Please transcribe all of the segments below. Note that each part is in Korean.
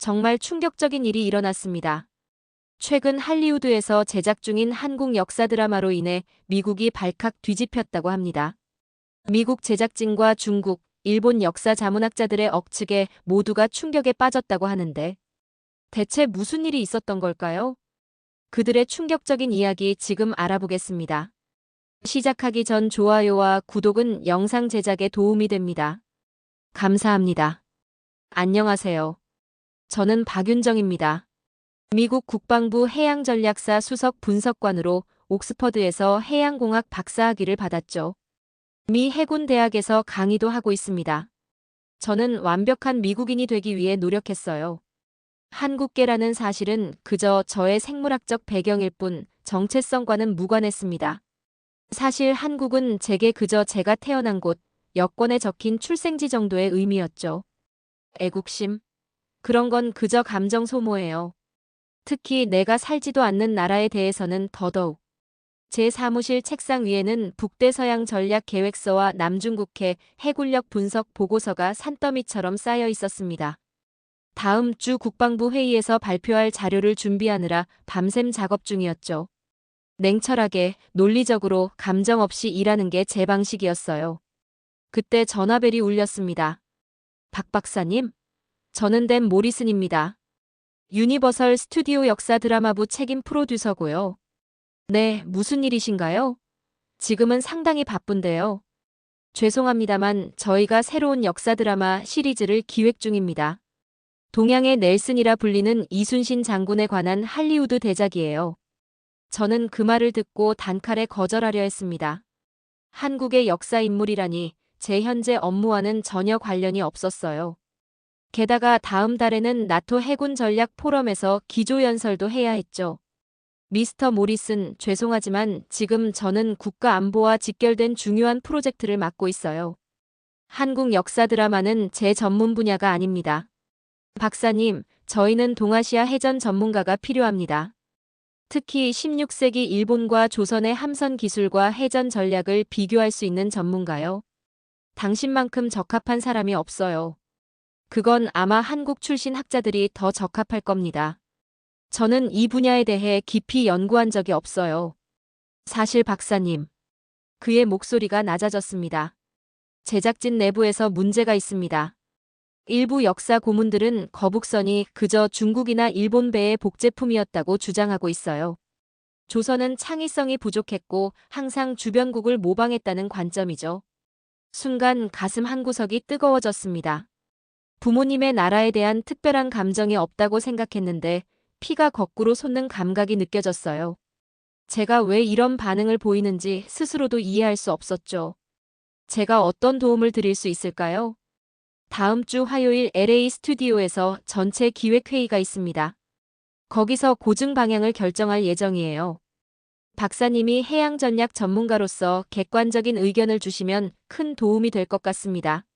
정말 충격적인 일이 일어났습니다. 최근 할리우드에서 제작 중인 한국 역사 드라마로 인해 미국이 발칵 뒤집혔다고 합니다. 미국 제작진과 중국, 일본 역사 자문학자들의 억측에 모두가 충격에 빠졌다고 하는데 대체 무슨 일이 있었던 걸까요? 그들의 충격적인 이야기 지금 알아보겠습니다. 시작하기 전 좋아요와 구독은 영상 제작에 도움이 됩니다. 감사합니다. 안녕하세요. 저는 박윤정입니다. 미국 국방부 해양전략사 수석 분석관으로 옥스퍼드에서 해양공학 박사학위를 받았죠. 미 해군 대학에서 강의도 하고 있습니다. 저는 완벽한 미국인이 되기 위해 노력했어요. 한국계라는 사실은 그저 저의 생물학적 배경일 뿐 정체성과는 무관했습니다. 사실 한국은 제게 그저 제가 태어난 곳, 여권에 적힌 출생지 정도의 의미였죠. 애국심? 그런 건 그저 감정 소모예요. 특히 내가 살지도 않는 나라에 대해서는 더더욱. 제 사무실 책상 위에는 북대서양 전략 계획서와 남중국해 해군력 분석 보고서가 산더미처럼 쌓여 있었습니다. 다음 주 국방부 회의에서 발표할 자료를 준비하느라 밤샘 작업 중이었죠. 냉철하게, 논리적으로, 감정 없이 일하는 게 제 방식이었어요. 그때 전화벨이 울렸습니다. 박 박사님? 저는 댄 모리슨입니다. 유니버설 스튜디오 역사 드라마부 책임 프로듀서고요. 네, 무슨 일이신가요? 지금은 상당히 바쁜데요. 죄송합니다만 저희가 새로운 역사 드라마 시리즈를 기획 중입니다. 동양의 넬슨이라 불리는 이순신 장군에 관한 할리우드 대작이에요. 저는 그 말을 듣고 단칼에 거절하려 했습니다. 한국의 역사 인물이라니 제 현재 업무와는 전혀 관련이 없었어요. 게다가 다음 달에는 나토 해군 전략 포럼에서 기조연설도 해야 했죠. 미스터 모리슨, 죄송하지만 지금 저는 국가 안보와 직결된 중요한 프로젝트를 맡고 있어요. 한국 역사 드라마는 제 전문 분야가 아닙니다. 박사님, 저희는 동아시아 해전 전문가가 필요합니다. 특히 16세기 일본과 조선의 함선 기술과 해전 전략을 비교할 수 있는 전문가요. 당신만큼 적합한 사람이 없어요. 그건 아마 한국 출신 학자들이 더 적합할 겁니다. 저는 이 분야에 대해 깊이 연구한 적이 없어요. 사실 박사님. 그의 목소리가 낮아졌습니다. 제작진 내부에서 문제가 있습니다. 일부 역사 고문들은 거북선이 그저 중국이나 일본 배의 복제품이었다고 주장하고 있어요. 조선은 창의성이 부족했고 항상 주변국을 모방했다는 관점이죠. 순간 가슴 한구석이 뜨거워졌습니다. 부모님의 나라에 대한 특별한 감정이 없다고 생각했는데 피가 거꾸로 솟는 감각이 느껴졌어요. 제가 왜 이런 반응을 보이는지 스스로도 이해할 수 없었죠. 제가 어떤 도움을 드릴 수 있을까요? 다음 주 화요일 LA 스튜디오에서 전체 기획회의가 있습니다. 거기서 고증 방향을 결정할 예정이에요. 박사님이 해양 전략 전문가로서 객관적인 의견을 주시면 큰 도움이 될 것 같습니다.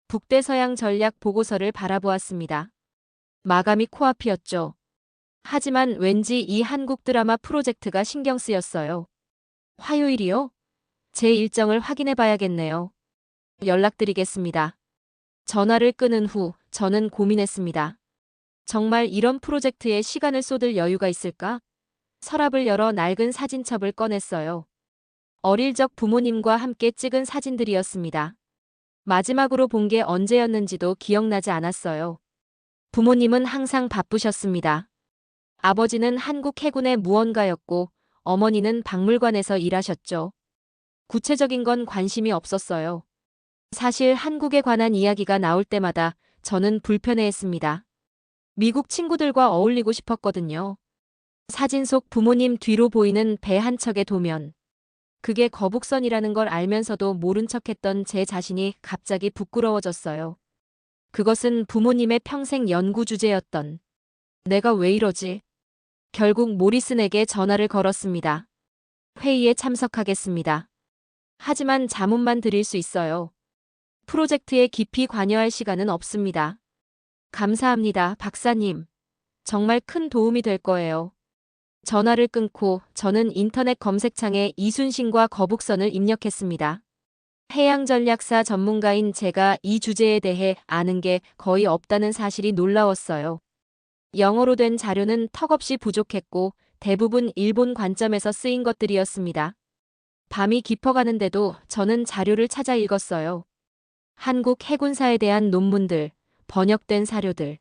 북대서양 전략 보고서를 바라보았습니다. 마감이 코앞이었죠. 하지만 왠지 이 한국 드라마 프로젝트가 신경 쓰였어요. 화요일이요? 제 일정을 확인해 봐야겠네요. 연락드리겠습니다. 전화를 끊은 후 저는 고민했습니다. 정말 이런 프로젝트에 시간을 쏟을 여유가 있을까? 서랍을 열어 낡은 사진첩을 꺼냈어요. 어릴 적 부모님과 함께 찍은 사진들이었습니다. 마지막으로 본 게 언제였는지도 기억나지 않았어요. 부모님은 항상 바쁘셨습니다. 아버지는 한국 해군의 무언가였고 어머니는 박물관에서 일하셨죠. 구체적인 건 관심이 없었어요. 사실 한국에 관한 이야기가 나올 때마다 저는 불편해했습니다. 미국 친구들과 어울리고 싶었거든요. 사진 속 부모님 뒤로 보이는 배 한 척의 도면. 그게 거북선이라는 걸 알면서도 모른 척했던 제 자신이 갑자기 부끄러워졌어요. 그것은 부모님의 평생 연구 주제였던. 내가 왜 이러지? 결국 모리슨에게 전화를 걸었습니다. 회의에 참석하겠습니다. 하지만 자문만 드릴 수 있어요. 프로젝트에 깊이 관여할 시간은 없습니다. 감사합니다, 박사님. 정말 큰 도움이 될 거예요. 전화를 끊고 저는 인터넷 검색창에 이순신과 거북선을 입력했습니다. 해양전략사 전문가인 제가 이 주제에 대해 아는 게 거의 없다는 사실이 놀라웠어요. 영어로 된 자료는 턱없이 부족했고 대부분 일본 관점에서 쓰인 것들이었습니다. 밤이 깊어가는데도 저는 자료를 찾아 읽었어요. 한국 해군사에 대한 논문들, 번역된 사료들.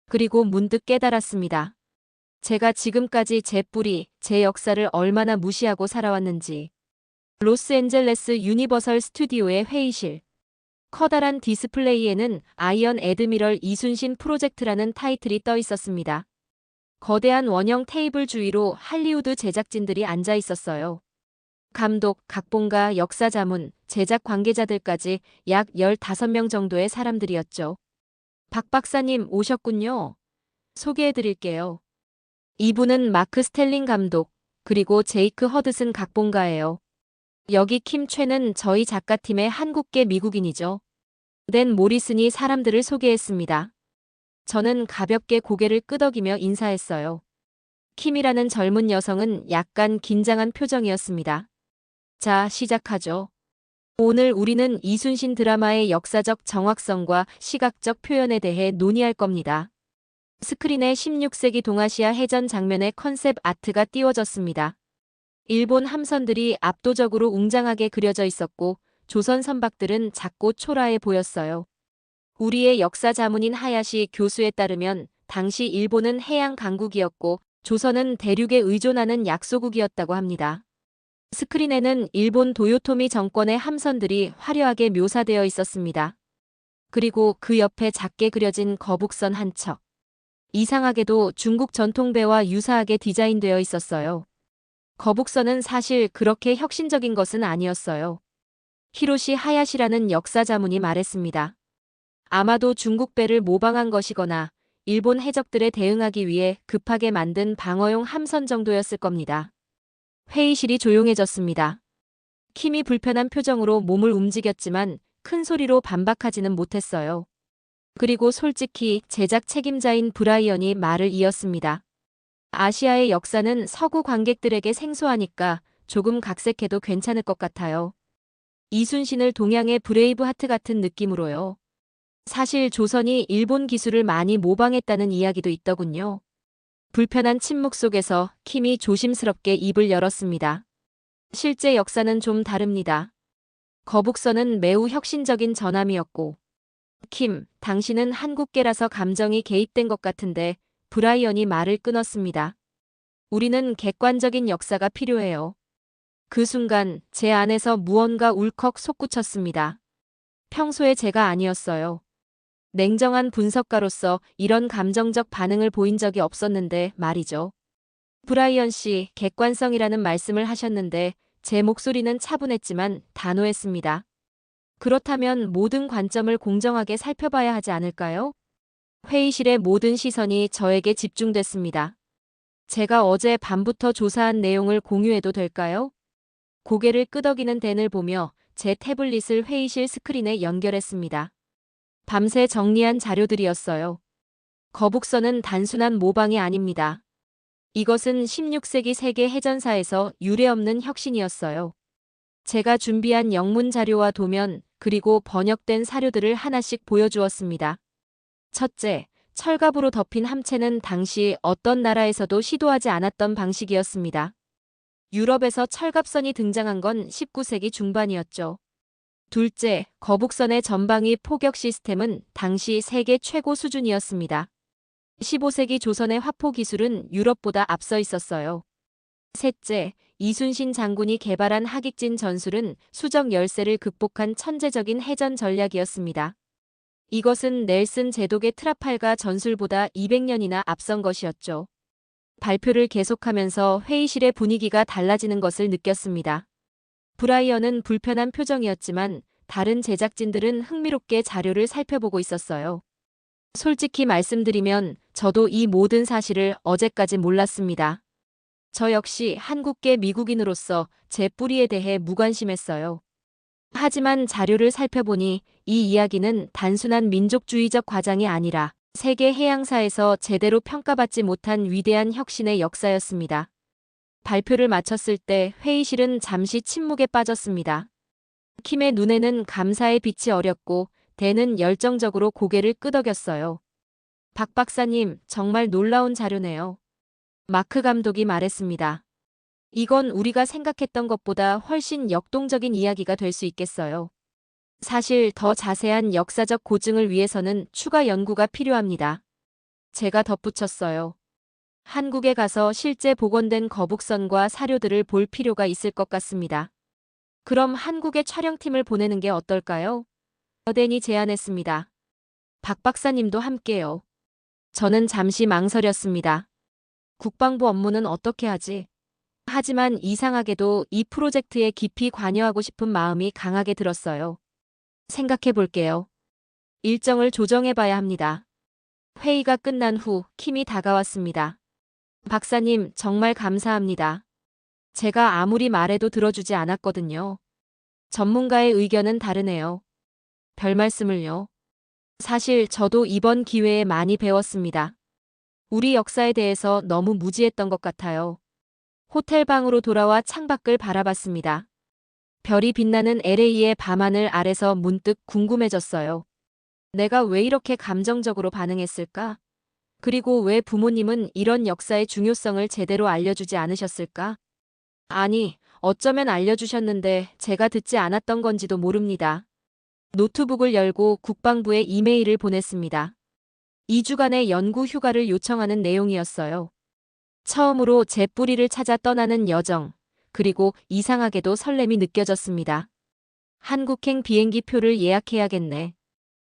그리고 문득 깨달았습니다. 제가 지금까지 제 뿌리, 제 역사를 얼마나 무시하고 살아왔는지. 로스앤젤레스 유니버설 스튜디오의 회의실. 커다란 디스플레이에는 아이언 애드미럴 이순신 프로젝트라는 타이틀이 떠 있었습니다. 거대한 원형 테이블 주위로 할리우드 제작진들이 앉아 있었어요. 감독, 각본가, 역사 자문, 제작 관계자들까지 약 15명 정도의 사람들이었죠. 박 박사님 오셨군요. 소개해드릴게요. 이분은 마크 스텔링 감독, 그리고 제이크 허드슨 각본가예요. 여기 킴 최는 저희 작가팀의 한국계 미국인이죠. 댄 모리슨이 사람들을 소개했습니다. 저는 가볍게 고개를 끄덕이며 인사했어요. 킴이라는 젊은 여성은 약간 긴장한 표정이었습니다. 자, 시작하죠. 오늘 우리는 이순신 드라마의 역사적 정확성과 시각적 표현에 대해 논의할 겁니다. 스크린에 16세기 동아시아 해전 장면의 컨셉 아트가 띄워졌습니다. 일본 함선들이 압도적으로 웅장하게 그려져 있었고 조선 선박들은 작고 초라해 보였어요. 우리의 역사 자문인 하야시 교수에 따르면 당시 일본은 해양 강국이었고 조선은 대륙에 의존하는 약소국이었다고 합니다. 스크린에는 일본 도요토미 정권의 함선들이 화려하게 묘사되어 있었습니다. 그리고 그 옆에 작게 그려진 거북선 한 척. 이상하게도 중국 전통배와 유사하게 디자인되어 있었어요. 거북선은 사실 그렇게 혁신적인 것은 아니었어요. 히로시 하야시라는 역사 자문이 말했습니다. 아마도 중국 배를 모방한 것이거나 일본 해적들에 대응하기 위해 급하게 만든 방어용 함선 정도였을 겁니다. 회의실이 조용해졌습니다. 킴이 불편한 표정으로 몸을 움직였지만 큰 소리로 반박하지는 못했어요. 그리고 솔직히 제작 책임자인 브라이언이 말을 이었습니다. 아시아의 역사는 서구 관객들에게 생소하니까 조금 각색해도 괜찮을 것 같아요. 이순신을 동양의 브레이브하트 같은 느낌으로요. 사실 조선이 일본 기술을 많이 모방했다는 이야기도 있더군요. 불편한 침묵 속에서 킴이 조심스럽게 입을 열었습니다. 실제 역사는 좀 다릅니다. 거북선은 매우 혁신적인 전함이었고, 킴, 당신은 한국계라서 감정이 개입된 것 같은데 브라이언이 말을 끊었습니다. 우리는 객관적인 역사가 필요해요. 그 순간 제 안에서 무언가 울컥 솟구쳤습니다. 평소에 제가 아니었어요. 냉정한 분석가로서 이런 감정적 반응을 보인 적이 없었는데 말이죠. 브라이언 씨, 객관성이라는 말씀을 하셨는데 제 목소리는 차분했지만 단호했습니다. 그렇다면 모든 관점을 공정하게 살펴봐야 하지 않을까요? 회의실의 모든 시선이 저에게 집중됐습니다. 제가 어제 밤부터 조사한 내용을 공유해도 될까요? 고개를 끄덕이는 댄을 보며 제 태블릿을 회의실 스크린에 연결했습니다. 밤새 정리한 자료들이었어요. 거북선은 단순한 모방이 아닙니다. 이것은 16세기 세계 해전사에서 유례없는 혁신이었어요. 제가 준비한 영문 자료와 도면, 그리고 번역된 사료들을 하나씩 보여주었습니다. 첫째, 철갑으로 덮인 함체는 당시 어떤 나라에서도 시도하지 않았던 방식이었습니다. 유럽에서 철갑선이 등장한 건 19세기 중반이었죠. 둘째, 거북선의 전방위 포격 시스템은 당시 세계 최고 수준이었습니다. 15세기 조선의 화포 기술은 유럽보다 앞서 있었어요. 셋째, 이순신 장군이 개발한 하객진 전술은 수적 열세를 극복한 천재적인 해전 전략이었습니다. 이것은 넬슨 제독의 트라팔가 전술보다 200년이나 앞선 것이었죠. 발표를 계속하면서 회의실의 분위기가 달라지는 것을 느꼈습니다. 브라이언은 불편한 표정이었지만 다른 제작진들은 흥미롭게 자료를 살펴보고 있었어요. 솔직히 말씀드리면 저도 이 모든 사실을 어제까지 몰랐습니다. 저 역시 한국계 미국인으로서 제 뿌리에 대해 무관심했어요. 하지만 자료를 살펴보니 이 이야기는 단순한 민족주의적 과장이 아니라 세계 해양사에서 제대로 평가받지 못한 위대한 혁신의 역사였습니다. 발표를 마쳤을 때 회의실은 잠시 침묵에 빠졌습니다. 킴의 눈에는 감사의 빛이 어렸고 댄은 열정적으로 고개를 끄덕였어요. 박 박사님, 정말 놀라운 자료네요. 마크 감독이 말했습니다. 이건 우리가 생각했던 것보다 훨씬 역동적인 이야기가 될 수 있겠어요. 사실 더 자세한 역사적 고증을 위해서는 추가 연구가 필요합니다. 제가 덧붙였어요. 한국에 가서 실제 복원된 거북선과 사료들을 볼 필요가 있을 것 같습니다. 그럼 한국에 촬영팀을 보내는 게 어떨까요? 어덴이 제안했습니다. 박 박사님도 함께요. 저는 잠시 망설였습니다. 국방부 업무는 어떻게 하지? 하지만 이상하게도 이 프로젝트에 깊이 관여하고 싶은 마음이 강하게 들었어요. 생각해 볼게요. 일정을 조정해 봐야 합니다. 회의가 끝난 후 킴이 다가왔습니다. 박사님, 정말 감사합니다. 제가 아무리 말해도 들어주지 않았거든요. 전문가의 의견은 다르네요. 별 말씀을요. 사실 저도 이번 기회에 많이 배웠습니다. 우리 역사에 대해서 너무 무지했던 것 같아요. 호텔 방으로 돌아와 창밖을 바라봤습니다. 별이 빛나는 LA의 밤하늘 아래서 문득 궁금해졌어요. 내가 왜 이렇게 감정적으로 반응했을까? 그리고 왜 부모님은 이런 역사의 중요성을 제대로 알려주지 않으셨을까? 아니, 어쩌면 알려주셨는데 제가 듣지 않았던 건지도 모릅니다. 노트북을 열고 국방부에 이메일을 보냈습니다. 2주간의 연구 휴가를 요청하는 내용이었어요. 처음으로 제 뿌리를 찾아 떠나는 여정, 그리고 이상하게도 설렘이 느껴졌습니다. 한국행 비행기 표를 예약해야겠네.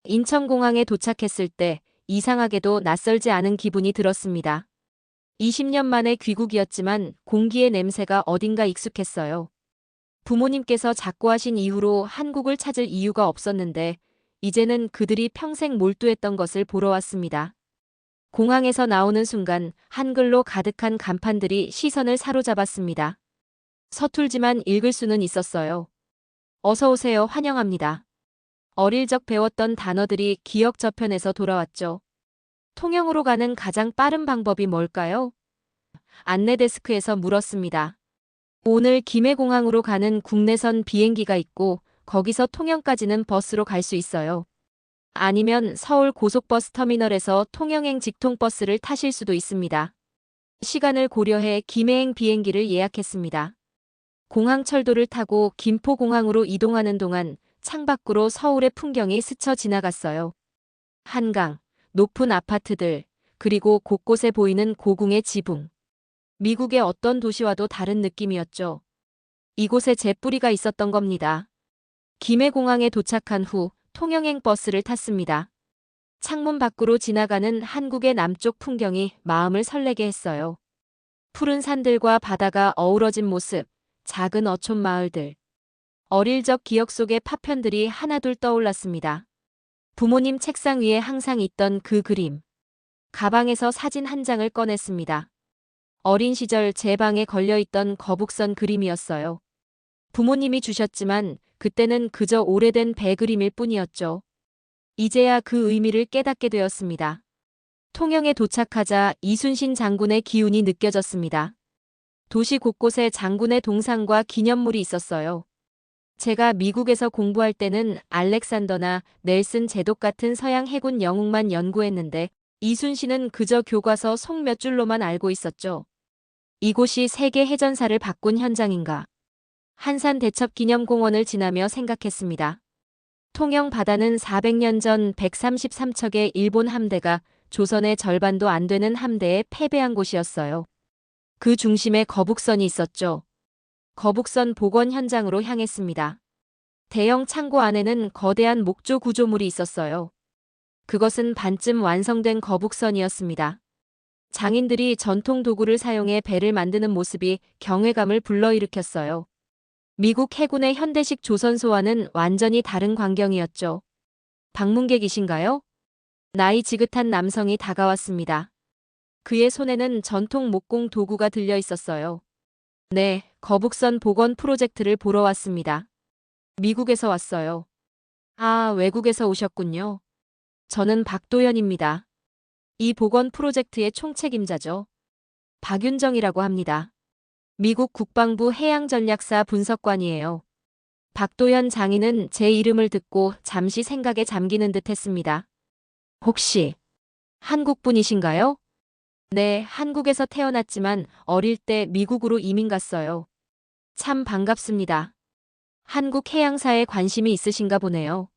인천공항에 도착했을 때 이상하게도 낯설지 않은 기분이 들었습니다. 20년 만의 귀국이었지만 공기의 냄새가 어딘가 익숙했어요. 부모님께서 작고하신 이후로 한국을 찾을 이유가 없었는데 이제는 그들이 평생 몰두했던 것을 보러 왔습니다. 공항에서 나오는 순간 한글로 가득한 간판들이 시선을 사로잡았습니다. 서툴지만 읽을 수는 있었어요. 어서 오세요, 환영합니다. 어릴 적 배웠던 단어들이 기억 저편에서 돌아왔죠. 통영으로 가는 가장 빠른 방법이 뭘까요? 안내 데스크에서 물었습니다. 오늘 김해공항으로 가는 국내선 비행기가 있고 거기서 통영까지는 버스로 갈 수 있어요. 아니면 서울 고속버스 터미널에서 통영행 직통버스를 타실 수도 있습니다. 시간을 고려해 김해행 비행기를 예약했습니다. 공항철도를 타고 김포공항으로 이동하는 동안 창밖으로 서울의 풍경이 스쳐 지나갔어요. 한강, 높은 아파트들, 그리고 곳곳에 보이는 고궁의 지붕. 미국의 어떤 도시와도 다른 느낌이었죠. 이곳에 제 뿌리가 있었던 겁니다. 김해공항에 도착한 후 통영행 버스를 탔습니다. 창문 밖으로 지나가는 한국의 남쪽 풍경이 마음을 설레게 했어요. 푸른 산들과 바다가 어우러진 모습, 작은 어촌 마을들. 어릴 적 기억 속의 파편들이 하나둘 떠올랐습니다. 부모님 책상 위에 항상 있던 그 그림. 가방에서 사진 한 장을 꺼냈습니다. 어린 시절 제 방에 걸려있던 거북선 그림이었어요. 부모님이 주셨지만 그때는 그저 오래된 배 그림일 뿐이었죠. 이제야 그 의미를 깨닫게 되었습니다. 통영에 도착하자 이순신 장군의 기운이 느껴졌습니다. 도시 곳곳에 장군의 동상과 기념물이 있었어요. 제가 미국에서 공부할 때는 알렉산더나 넬슨 제독 같은 서양 해군 영웅만 연구했는데 이순신은 그저 교과서 속 몇 줄로만 알고 있었죠. 이곳이 세계 해전사를 바꾼 현장인가? 한산대첩기념공원을 지나며 생각했습니다. 통영 바다는 400년 전 133척의 일본 함대가 조선의 절반도 안 되는 함대에 패배한 곳이었어요. 그 중심에 거북선이 있었죠. 거북선 복원 현장으로 향했습니다. 대형 창고 안에는 거대한 목조 구조물이 있었어요. 그것은 반쯤 완성된 거북선이었습니다. 장인들이 전통 도구를 사용해 배를 만드는 모습이 경외감을 불러일으켰어요. 미국 해군의 현대식 조선소와는 완전히 다른 광경이었죠. 방문객이신가요? 나이 지긋한 남성이 다가왔습니다. 그의 손에는 전통 목공 도구가 들려 있었어요. 네, 거북선 복원 프로젝트를 보러 왔습니다. 미국에서 왔어요. 아, 외국에서 오셨군요. 저는 박도연입니다. 이 복원 프로젝트의 총책임자죠. 박윤정이라고 합니다. 미국 국방부 해양전략사 분석관이에요. 박도연 장인은 제 이름을 듣고 잠시 생각에 잠기는 듯 했습니다. 혹시 한국 분이신가요? 네, 한국에서 태어났지만 어릴 때 미국으로 이민 갔어요. 참 반갑습니다. 한국 해양사에 관심이 있으신가 보네요.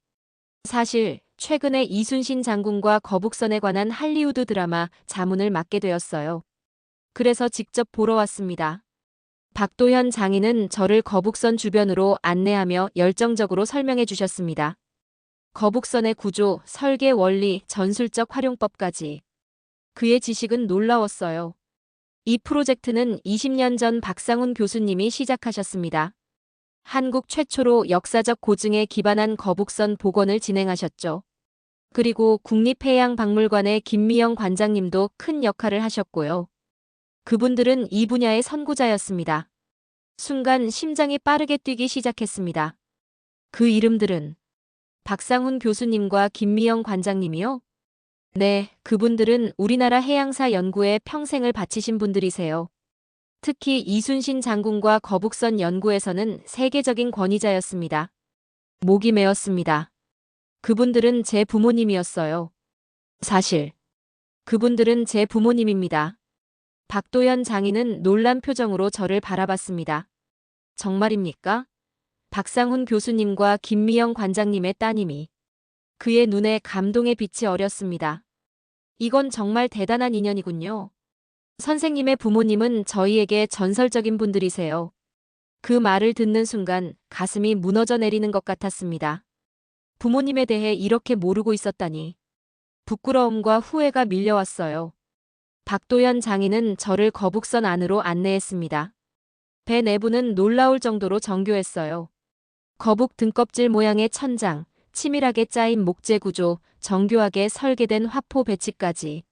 사실 최근에 이순신 장군과 거북선에 관한 할리우드 드라마 자문을 맡게 되었어요. 그래서 직접 보러 왔습니다. 박도현 장인은 저를 거북선 주변으로 안내하며 열정적으로 설명해 주셨습니다. 거북선의 구조, 설계 원리, 전술적 활용법까지. 그의 지식은 놀라웠어요. 이 프로젝트는 20년 전 박상훈 교수님이 시작하셨습니다. 한국 최초로 역사적 고증에 기반한 거북선 복원을 진행하셨죠. 그리고 국립해양박물관의 김미영 관장님도 큰 역할을 하셨고요. 그분들은 이 분야의 선구자였습니다. 순간 심장이 빠르게 뛰기 시작했습니다. 그 이름들은 박상훈 교수님과 김미영 관장님이요? 네, 그분들은 우리나라 해양사 연구에 평생을 바치신 분들이세요. 특히 이순신 장군과 거북선 연구에서는 세계적인 권위자였습니다. 목이 메었습니다. 그분들은 제 부모님이었어요. 사실, 그분들은 제 부모님입니다. 박도연 장인은 놀란 표정으로 저를 바라봤습니다. 정말입니까? 박상훈 교수님과 김미영 관장님의 따님이. 그의 눈에 감동의 빛이 어렸습니다. 이건 정말 대단한 인연이군요. 선생님의 부모님은 저희에게 전설적인 분들이세요. 그 말을 듣는 순간 가슴이 무너져 내리는 것 같았습니다. 부모님에 대해 이렇게 모르고 있었다니. 부끄러움과 후회가 밀려왔어요. 박도연 장인은 저를 거북선 안으로 안내했습니다. 배 내부는 놀라울 정도로 정교했어요. 거북 등껍질 모양의 천장, 치밀하게 짜인 목재 구조, 정교하게 설계된 화포 배치까지.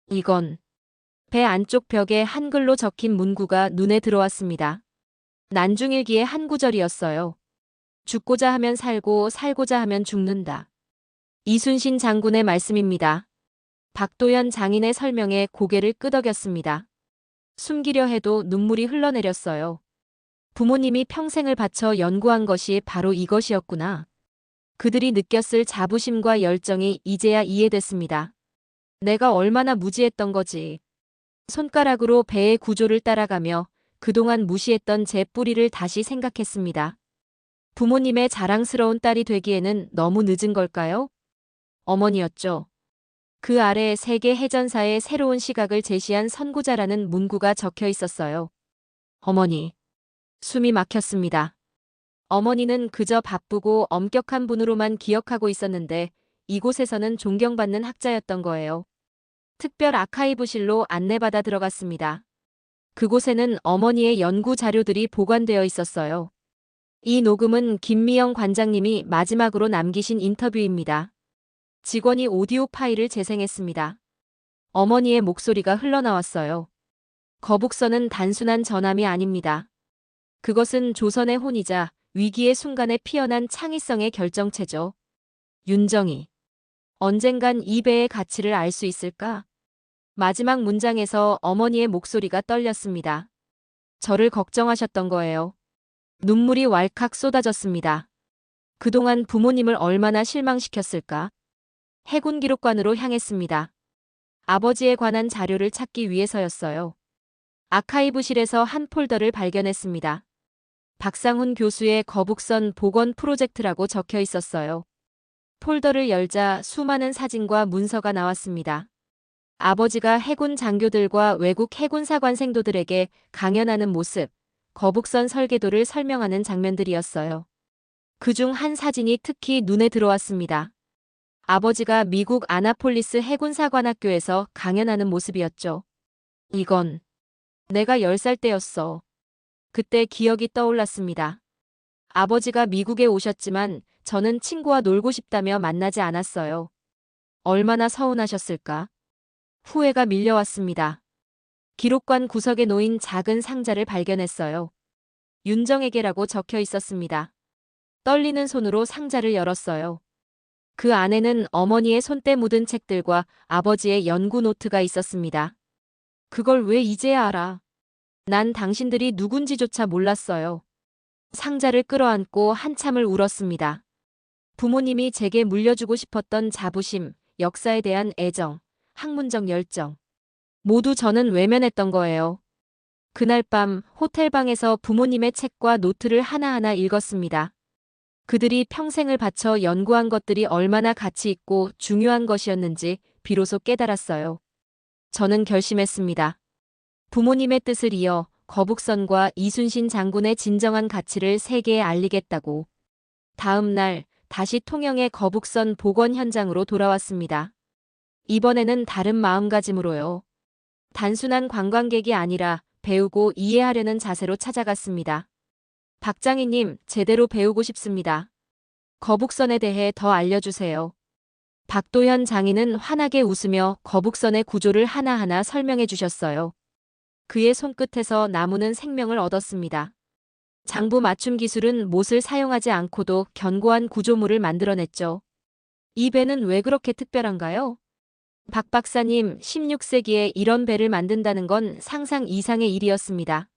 이건 배 안쪽 벽에 한글로 적힌 문구가 눈에 들어왔습니다. 난중일기의 한 구절이었어요. 죽고자 하면 살고 살고자 하면 죽는다. 이순신 장군의 말씀입니다. 박도연 장인의 설명에 고개를 끄덕였습니다. 숨기려 해도 눈물이 흘러내렸어요. 부모님이 평생을 바쳐 연구한 것이 바로 이것이었구나. 그들이 느꼈을 자부심과 열정이 이제야 이해됐습니다. 내가 얼마나 무지했던 거지. 손가락으로 배의 구조를 따라가며 그동안 무시했던 제 뿌리를 다시 생각했습니다. 부모님의 자랑스러운 딸이 되기에는 너무 늦은 걸까요? 어머니였죠. 그 아래 세계 해전사의 새로운 시각을 제시한 선구자라는 문구가 적혀 있었어요. 어머니. 숨이 막혔습니다. 어머니는 그저 바쁘고 엄격한 분으로만 기억하고 있었는데 이곳에서는 존경받는 학자였던 거예요. 특별 아카이브실로 안내받아 들어갔습니다. 그곳에는 어머니의 연구 자료들이 보관되어 있었어요. 이 녹음은 김미영 관장님이 마지막으로 남기신 인터뷰입니다. 직원이 오디오 파일을 재생했습니다. 어머니의 목소리가 흘러나왔어요. 거북선은 단순한 전함이 아닙니다. 그것은 조선의 혼이자 위기의 순간에 피어난 창의성의 결정체죠. 윤정이. 언젠간 이 배의 가치를 알 수 있을까? 마지막 문장에서 어머니의 목소리가 떨렸습니다. 저를 걱정하셨던 거예요. 눈물이 왈칵 쏟아졌습니다. 그동안 부모님을 얼마나 실망시켰을까? 해군 기록관으로 향했습니다. 아버지에 관한 자료를 찾기 위해서였어요. 아카이브실에서 한 폴더를 발견했습니다. 박상훈 교수의 거북선 복원 프로젝트라고 적혀 있었어요. 폴더를 열자 수많은 사진과 문서가 나왔습니다. 아버지가 해군 장교들과 외국 해군사관생도들에게 강연하는 모습, 거북선 설계도를 설명하는 장면들이었어요. 그중 한 사진이 특히 눈에 들어왔습니다. 아버지가 미국 아나폴리스 해군사관학교에서 강연하는 모습이었죠. 이건 내가 10살 때였어. 그때 기억이 떠올랐습니다. 아버지가 미국에 오셨지만 저는 친구와 놀고 싶다며 만나지 않았어요. 얼마나 서운하셨을까? 후회가 밀려왔습니다. 기록관 구석에 놓인 작은 상자를 발견했어요. 윤정에게라고 적혀 있었습니다. 떨리는 손으로 상자를 열었어요. 그 안에는 어머니의 손때 묻은 책들과 아버지의 연구 노트가 있었습니다. 그걸 왜 이제야 알아? 난 당신들이 누군지조차 몰랐어요. 상자를 끌어안고 한참을 울었습니다. 부모님이 제게 물려주고 싶었던 자부심, 역사에 대한 애정, 학문적 열정. 모두 저는 외면했던 거예요. 그날 밤 호텔방에서 부모님의 책과 노트를 하나하나 읽었습니다. 그들이 평생을 바쳐 연구한 것들이 얼마나 가치 있고 중요한 것이었는지 비로소 깨달았어요. 저는 결심했습니다. 부모님의 뜻을 이어 거북선과 이순신 장군의 진정한 가치를 세계에 알리겠다고. 다음 날 다시 통영의 거북선 복원 현장으로 돌아왔습니다. 이번에는 다른 마음가짐으로요. 단순한 관광객이 아니라 배우고 이해하려는 자세로 찾아갔습니다. 박장희님, 제대로 배우고 싶습니다. 거북선에 대해 더 알려주세요. 박도현 장인은 환하게 웃으며 거북선의 구조를 하나하나 설명해 주셨어요. 그의 손끝에서 나무는 생명을 얻었습니다. 장부 맞춤 기술은 못을 사용하지 않고도 견고한 구조물을 만들어냈죠. 이 배는 왜 그렇게 특별한가요? 박 박사님, 16세기에 이런 배를 만든다는 건 상상 이상의 일이었습니다.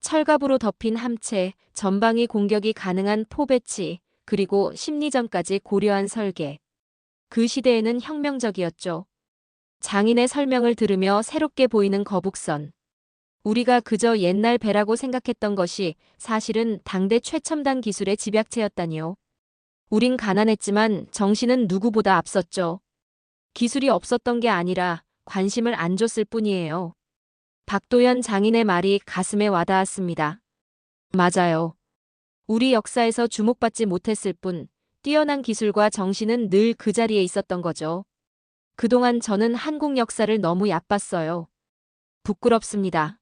철갑으로 덮인 함체, 전방위 공격이 가능한 포배치, 그리고 심리전까지 고려한 설계. 그 시대에는 혁명적이었죠. 장인의 설명을 들으며 새롭게 보이는 거북선. 우리가 그저 옛날 배라고 생각했던 것이 사실은 당대 최첨단 기술의 집약체였다니요. 우린 가난했지만 정신은 누구보다 앞섰죠. 기술이 없었던 게 아니라 관심을 안 줬을 뿐이에요. 박도연 장인의 말이 가슴에 와닿았습니다. 맞아요. 우리 역사에서 주목받지 못했을 뿐 뛰어난 기술과 정신은 늘 그 자리에 있었던 거죠. 그동안 저는 한국 역사를 너무 얕봤어요. 부끄럽습니다.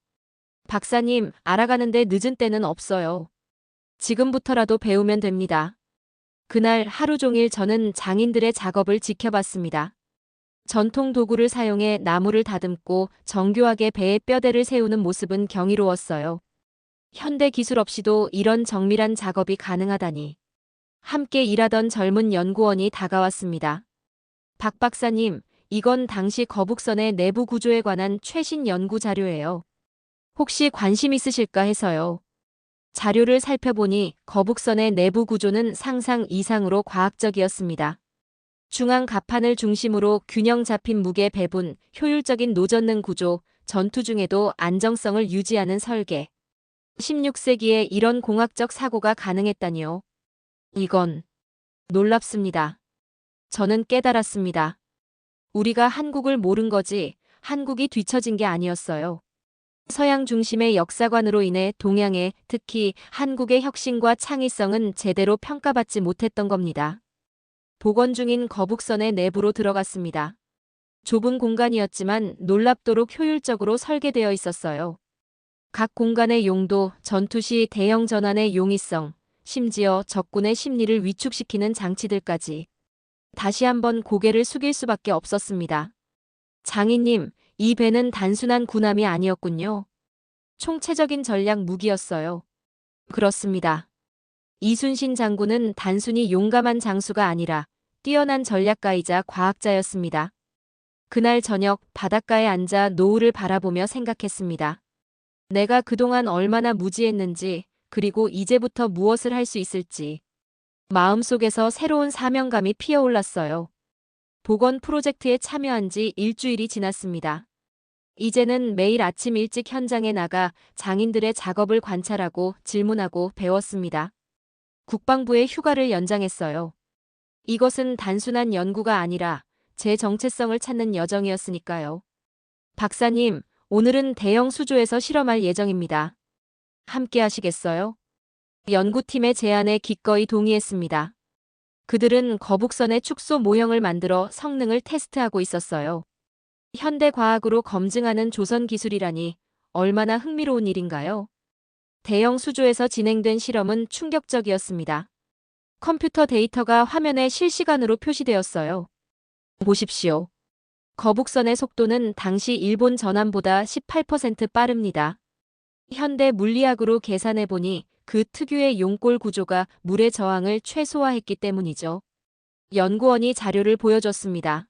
박사님, 알아가는데 늦은 때는 없어요. 지금부터라도 배우면 됩니다. 그날 하루 종일 저는 장인들의 작업을 지켜봤습니다. 전통 도구를 사용해 나무를 다듬고 정교하게 배의 뼈대를 세우는 모습은 경이로웠어요. 현대 기술 없이도 이런 정밀한 작업이 가능하다니. 함께 일하던 젊은 연구원이 다가왔습니다. 박 박사님, 이건 당시 거북선의 내부 구조에 관한 최신 연구 자료예요. 혹시 관심 있으실까 해서요. 자료를 살펴보니 거북선의 내부 구조는 상상 이상으로 과학적이었습니다. 중앙 갑판을 중심으로 균형 잡힌 무게 배분, 효율적인 노젓는 구조, 전투 중에도 안정성을 유지하는 설계. 16세기에 이런 공학적 사고가 가능했다니요. 이건 놀랍습니다. 저는 깨달았습니다. 우리가 한국을 모른 거지 한국이 뒤처진 게 아니었어요. 서양 중심의 역사관으로 인해 동양의, 특히 한국의 혁신과 창의성은 제대로 평가받지 못했던 겁니다. 복원 중인 거북선의 내부로 들어갔습니다. 좁은 공간이었지만 놀랍도록 효율적으로 설계되어 있었어요. 각 공간의 용도, 전투 시 대형 전환의 용이성, 심지어 적군의 심리를 위축시키는 장치들까지. 다시 한번 고개를 숙일 수밖에 없었습니다. 장인님, 이 배는 단순한 군함이 아니었군요. 총체적인 전략 무기였어요. 그렇습니다. 이순신 장군은 단순히 용감한 장수가 아니라 뛰어난 전략가이자 과학자였습니다. 그날 저녁 바닷가에 앉아 노을을 바라보며 생각했습니다. 내가 그동안 얼마나 무지했는지, 그리고 이제부터 무엇을 할 수 있을지. 마음속에서 새로운 사명감이 피어올랐어요. 복원 프로젝트에 참여한 지 일주일이 지났습니다. 이제는 매일 아침 일찍 현장에 나가 장인들의 작업을 관찰하고 질문하고 배웠습니다. 국방부의 휴가를 연장했어요. 이것은 단순한 연구가 아니라 제 정체성을 찾는 여정이었으니까요. 박사님, 오늘은 대형 수조에서 실험할 예정입니다. 함께 하시겠어요? 연구팀의 제안에 기꺼이 동의했습니다. 그들은 거북선의 축소 모형을 만들어 성능을 테스트하고 있었어요. 현대 과학으로 검증하는 조선 기술이라니 얼마나 흥미로운 일인가요? 대형 수조에서 진행된 실험은 충격적이었습니다. 컴퓨터 데이터가 화면에 실시간으로 표시되었어요. 보십시오. 거북선의 속도는 당시 일본 전함보다 18% 빠릅니다. 현대 물리학으로 계산해보니 그 특유의 용골 구조가 물의 저항을 최소화했기 때문이죠. 연구원이 자료를 보여줬습니다.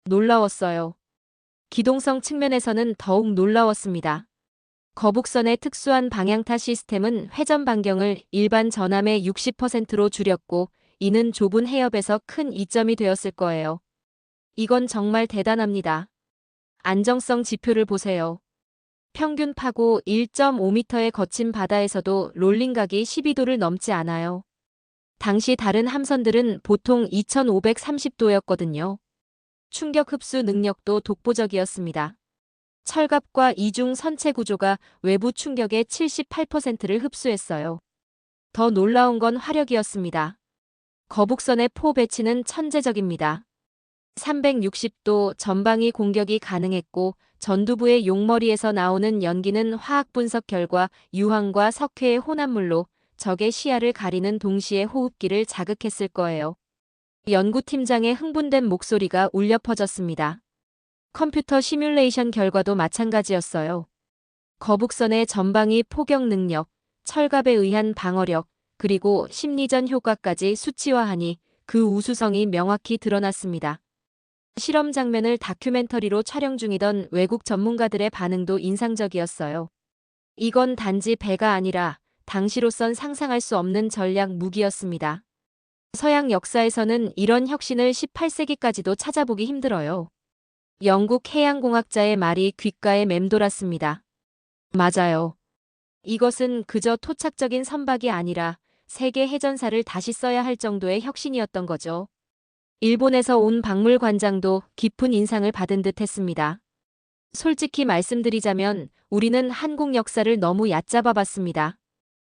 놀라웠어요. 기동성 측면에서는 더욱 놀라웠습니다. 거북선의 특수한 방향타 시스템은 회전 반경을 일반 전함의 60%로 줄였고 이는 좁은 해협에서 큰 이점이 되었을 거예요. 이건 정말 대단합니다. 안정성 지표를 보세요. 평균 파고 1.5m의 거친 바다에서도 롤링각이 12도를 넘지 않아요. 당시 다른 함선들은 보통 2530도였거든요. 충격 흡수 능력도 독보적이었습니다. 철갑과 이중 선체 구조가 외부 충격의 78%를 흡수했어요. 더 놀라운 건 화력이었습니다. 거북선의 포 배치는 천재적입니다. 360도 전방위 공격이 가능했고 전두부의 용머리에서 나오는 연기는 화학 분석 결과 유황과 석회의 혼합물로 적의 시야를 가리는 동시에 호흡기를 자극했을 거예요. 연구팀장의 흥분된 목소리가 울려 퍼졌습니다. 컴퓨터 시뮬레이션 결과도 마찬가지였어요. 거북선의 전방위 포격 능력, 철갑에 의한 방어력, 그리고 심리전 효과까지 수치화하니 그 우수성이 명확히 드러났습니다. 실험 장면을 다큐멘터리로 촬영 중이던 외국 전문가들의 반응도 인상적이었어요. 이건 단지 배가 아니라 당시로선 상상할 수 없는 전략 무기였습니다. 서양 역사에서는 이런 혁신을 18세기까지도 찾아보기 힘들어요. 영국 해양공학자의 말이 귓가에 맴돌았습니다. 맞아요. 이것은 그저 토착적인 선박이 아니라 세계 해전사를 다시 써야 할 정도의 혁신이었던 거죠. 일본에서 온 박물관장도 깊은 인상을 받은 듯 했습니다. 솔직히 말씀드리자면 우리는 한국 역사를 너무 얕잡아 봤습니다.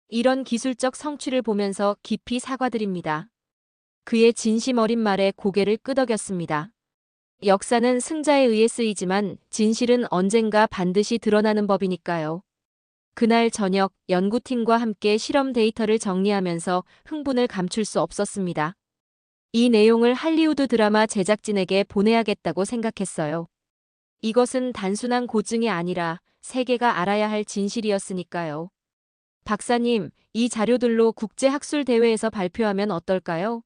이런 기술적 성취를 보면서 깊이 사과드립니다. 그의 진심 어린 말에 고개를 끄덕였습니다. 역사는 승자에 의해 쓰이지만 진실은 언젠가 반드시 드러나는 법이니까요. 그날 저녁 연구팀과 함께 실험 데이터를 정리하면서 흥분을 감출 수 없었습니다. 이 내용을 할리우드 드라마 제작진에게 보내야겠다고 생각했어요. 이것은 단순한 고증이 아니라 세계가 알아야 할 진실이었으니까요. 박사님, 이 자료들로 국제학술대회에서 발표하면 어떨까요?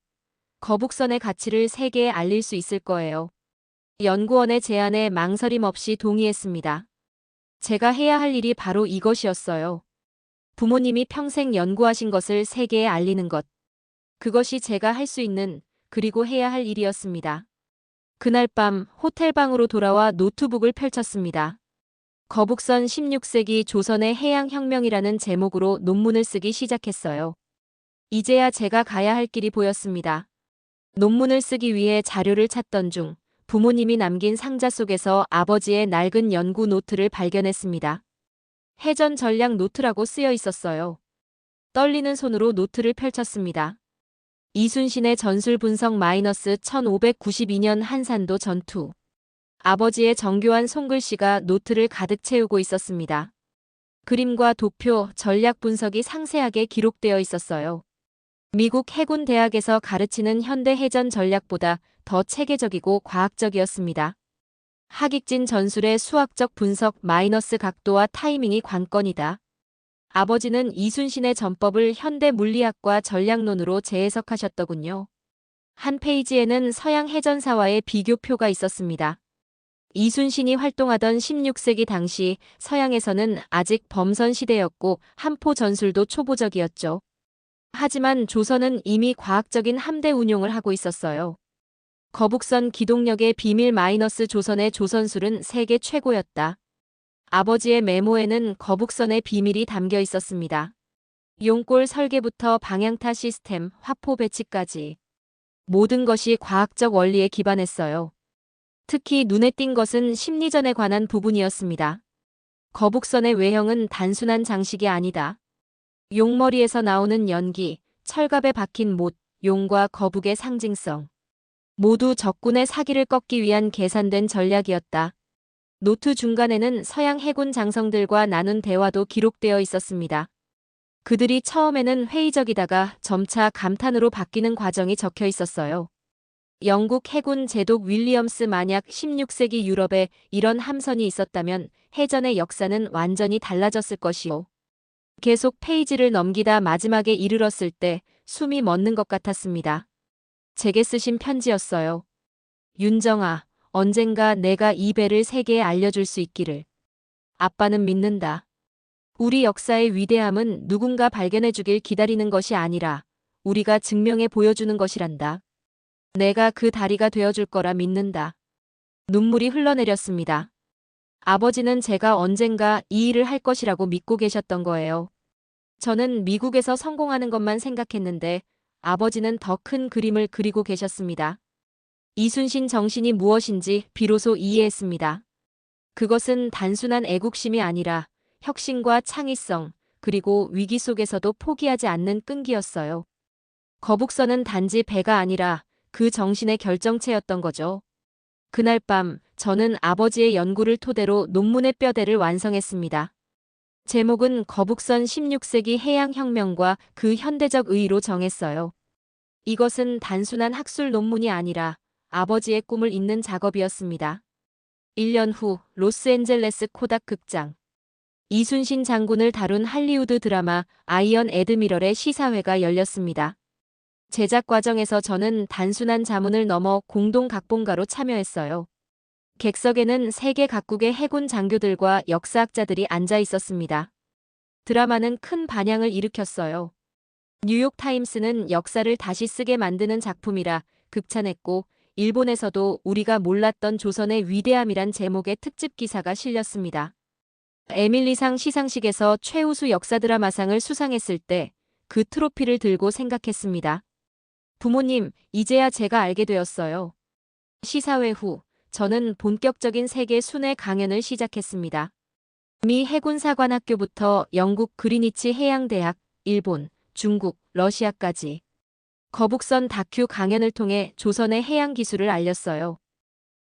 거북선의 가치를 세계에 알릴 수 있을 거예요. 연구원의 제안에 망설임 없이 동의했습니다. 제가 해야 할 일이 바로 이것이었어요. 부모님이 평생 연구하신 것을 세계에 알리는 것. 그것이 제가 할 수 있는, 그리고 해야 할 일이었습니다. 그날 밤 호텔방으로 돌아와 노트북을 펼쳤습니다. 거북선 16세기 조선의 해양혁명이라는 제목으로 논문을 쓰기 시작했어요. 이제야 제가 가야 할 길이 보였습니다. 논문을 쓰기 위해 자료를 찾던 중 부모님이 남긴 상자 속에서 아버지의 낡은 연구 노트를 발견했습니다. 해전 전략 노트라고 쓰여 있었어요. 떨리는 손으로 노트를 펼쳤습니다. 이순신의 전술 분석 -1592년 한산도 전투. 아버지의 정교한 손글씨가 노트를 가득 채우고 있었습니다. 그림과 도표, 전략 분석이 상세하게 기록되어 있었어요. 미국 해군 대학에서 가르치는 현대 해전 전략보다 더 체계적이고 과학적이었습니다. 하객진 전술의 수학적 분석 마이너스 각도와 타이밍이 관건이다. 아버지는 이순신의 전법을 현대 물리학과 전략론으로 재해석하셨더군요. 한 페이지에는 서양 해전사와의 비교표가 있었습니다. 이순신이 활동하던 16세기 당시 서양에서는 아직 범선 시대였고 함포 전술도 초보적이었죠. 하지만 조선은 이미 과학적인 함대 운용을 하고 있었어요. 거북선 기동력의 비밀 조선의 조선술은 세계 최고였다. 아버지의 메모에는 거북선의 비밀이 담겨 있었습니다. 용골 설계부터 방향타 시스템, 화포 배치까지. 모든 것이 과학적 원리에 기반했어요. 특히 눈에 띈 것은 심리전에 관한 부분이었습니다. 거북선의 외형은 단순한 장식이 아니다. 용머리에서 나오는 연기, 철갑에 박힌 못, 용과 거북의 상징성. 모두 적군의 사기를 꺾기 위한 계산된 전략이었다. 노트 중간에는 서양 해군 장성들과 나눈 대화도 기록되어 있었습니다. 그들이 처음에는 회의적이다가 점차 감탄으로 바뀌는 과정이 적혀 있었어요. 영국 해군 제독 윌리엄스 만약 16세기 유럽에 이런 함선이 있었다면 해전의 역사는 완전히 달라졌을 것이요. 계속 페이지를 넘기다 마지막에 이르렀을 때 숨이 멎는 것 같았습니다. 제게 쓰신 편지였어요. 윤정아, 언젠가 내가 이 배를 세계에 알려줄 수 있기를. 아빠는 믿는다. 우리 역사의 위대함은 누군가 발견해주길 기다리는 것이 아니라 우리가 증명해 보여주는 것이란다. 내가 그 다리가 되어줄 거라 믿는다. 눈물이 흘러내렸습니다. 아버지는 제가 언젠가 이 일을 할 것이라고 믿고 계셨던 거예요. 저는 미국에서 성공하는 것만 생각했는데 아버지는 더 큰 그림을 그리고 계셨습니다. 이순신 정신이 무엇인지 비로소 이해했습니다. 그것은 단순한 애국심이 아니라 혁신과 창의성, 그리고 위기 속에서도 포기하지 않는 끈기였어요. 거북선은 단지 배가 아니라 그 정신의 결정체였던 거죠. 그날 밤 저는 아버지의 연구를 토대로 논문의 뼈대를 완성했습니다. 제목은 거북선 16세기 해양혁명과 그 현대적 의의로 정했어요. 이것은 단순한 학술 논문이 아니라 아버지의 꿈을 잇는 작업이었습니다. 1년 후 로스앤젤레스 코닥 극장. 이순신 장군을 다룬 할리우드 드라마 아이언 애드미럴의 시사회가 열렸습니다. 제작 과정에서 저는 단순한 자문을 넘어 공동 각본가로 참여했어요. 객석에는 세계 각국의 해군 장교들과 역사학자들이 앉아 있었습니다. 드라마는 큰 반향을 일으켰어요. 뉴욕타임스는 역사를 다시 쓰게 만드는 작품이라 극찬했고, 일본에서도 우리가 몰랐던 조선의 위대함이란 제목의 특집 기사가 실렸습니다. 에밀리상 시상식에서 최우수 역사 드라마상을 수상했을 때 그 트로피를 들고 생각했습니다. 부모님, 이제야 제가 알게 되었어요. 시사회 후 저는 본격적인 세계 순회 강연을 시작했습니다. 미 해군사관학교부터 영국 그리니치 해양대학, 일본, 중국, 러시아까지 거북선 다큐 강연을 통해 조선의 해양 기술을 알렸어요.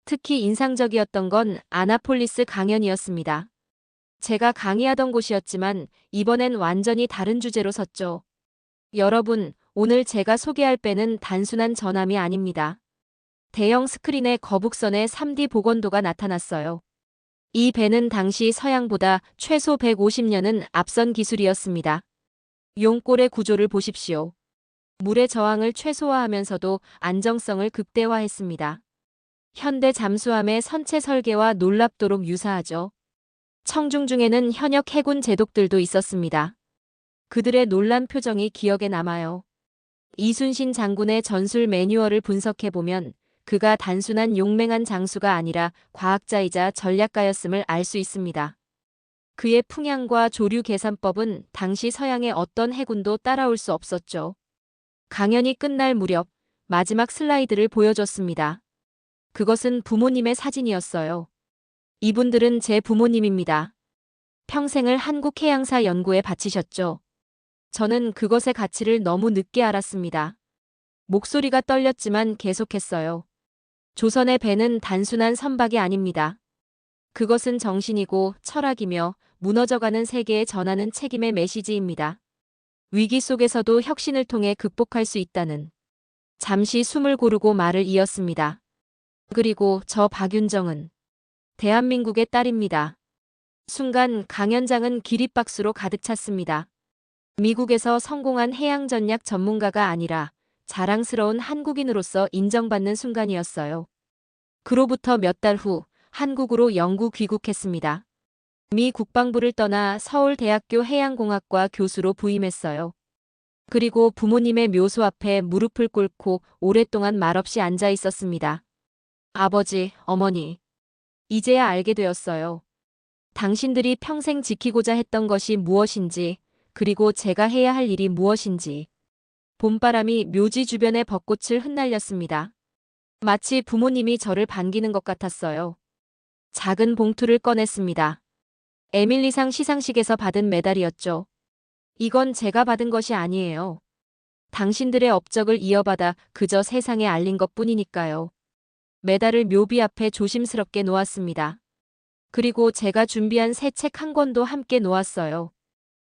특히 인상적이었던 건 아나폴리스 강연이었습니다. 제가 강의하던 곳이었지만 이번엔 완전히 다른 주제로 섰죠. 여러분, 오늘 제가 소개할 배는 단순한 전함이 아닙니다. 대형 스크린에 거북선의 3D 복원도가 나타났어요. 이 배는 당시 서양보다 최소 150년은 앞선 기술이었습니다. 용골의 구조를 보십시오. 물의 저항을 최소화하면서도 안정성을 극대화했습니다. 현대 잠수함의 선체 설계와 놀랍도록 유사하죠. 청중 중에는 현역 해군 제독들도 있었습니다. 그들의 놀란 표정이 기억에 남아요. 이순신 장군의 전술 매뉴얼을 분석해보면 그가 단순한 용맹한 장수가 아니라 과학자이자 전략가였음을 알 수 있습니다. 그의 풍향과 조류 계산법은 당시 서양의 어떤 해군도 따라올 수 없었죠. 강연이 끝날 무렵 마지막 슬라이드를 보여줬습니다. 그것은 부모님의 사진이었어요. 이분들은 제 부모님입니다. 평생을 한국 해양사 연구에 바치셨죠. 저는 그것의 가치를 너무 늦게 알았습니다. 목소리가 떨렸지만 계속했어요. 조선의 배는 단순한 선박이 아닙니다. 그것은 정신이고 철학이며 무너져가는 세계에 전하는 책임의 메시지입니다. 위기 속에서도 혁신을 통해 극복할 수 있다는. 잠시 숨을 고르고 말을 이었습니다. 그리고 저 박윤정은 대한민국의 딸입니다. 순간 강연장은 기립박수로 가득 찼습니다. 미국에서 성공한 해양 전략 전문가가 아니라 자랑스러운 한국인으로서 인정받는 순간이었어요. 그로부터 몇 달 후 한국으로 영구 귀국했습니다. 미 국방부를 떠나 서울대학교 해양공학과 교수로 부임했어요. 그리고 부모님의 묘소 앞에 무릎을 꿇고 오랫동안 말없이 앉아 있었습니다. 아버지, 어머니, 이제야 알게 되었어요. 당신들이 평생 지키고자 했던 것이 무엇인지, 그리고 제가 해야 할 일이 무엇인지. 봄바람이 묘지 주변의 벚꽃을 흩날렸습니다. 마치 부모님이 저를 반기는 것 같았어요. 작은 봉투를 꺼냈습니다. 에밀리상 시상식에서 받은 메달이었죠. 이건 제가 받은 것이 아니에요. 당신들의 업적을 이어받아 그저 세상에 알린 것뿐이니까요. 메달을 묘비 앞에 조심스럽게 놓았습니다. 그리고 제가 준비한 새 책 한 권도 함께 놓았어요.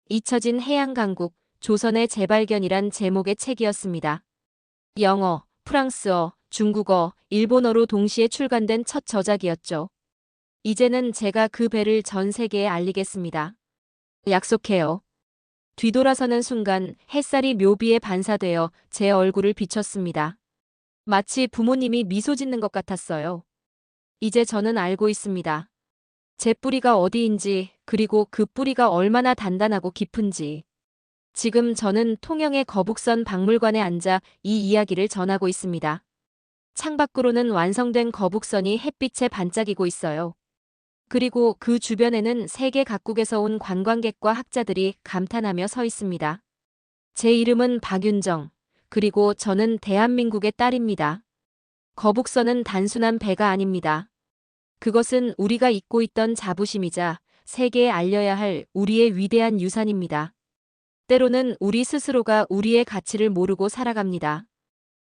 잊혀진 해양강국, 조선의 재발견이란 제목의 책이었습니다. 영어, 프랑스어, 중국어, 일본어로 동시에 출간된 첫 저작이었죠. 이제는 제가 그 배를 전 세계에 알리겠습니다. 약속해요. 뒤돌아서는 순간 햇살이 묘비에 반사되어 제 얼굴을 비췄습니다. 마치 부모님이 미소 짓는 것 같았어요. 이제 저는 알고 있습니다. 제 뿌리가 어디인지, 그리고 그 뿌리가 얼마나 단단하고 깊은지. 지금 저는 통영의 거북선 박물관에 앉아 이 이야기를 전하고 있습니다. 창밖으로는 완성된 거북선이 햇빛에 반짝이고 있어요. 그리고 그 주변에는 세계 각국에서 온 관광객과 학자들이 감탄하며 서 있습니다. 제 이름은 박윤정. 그리고 저는 대한민국의 딸입니다. 거북선은 단순한 배가 아닙니다. 그것은 우리가 잊고 있던 자부심이자 세계에 알려야 할 우리의 위대한 유산입니다. 때로는 우리 스스로가 우리의 가치를 모르고 살아갑니다.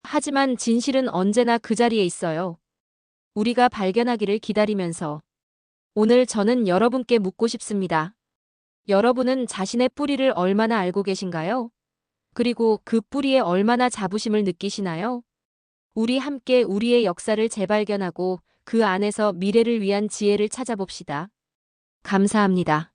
하지만 진실은 언제나 그 자리에 있어요. 우리가 발견하기를 기다리면서. 오늘 저는 여러분께 묻고 싶습니다. 여러분은 자신의 뿌리를 얼마나 알고 계신가요? 그리고 그 뿌리에 얼마나 자부심을 느끼시나요? 우리 함께 우리의 역사를 재발견하고 그 안에서 미래를 위한 지혜를 찾아봅시다. 감사합니다.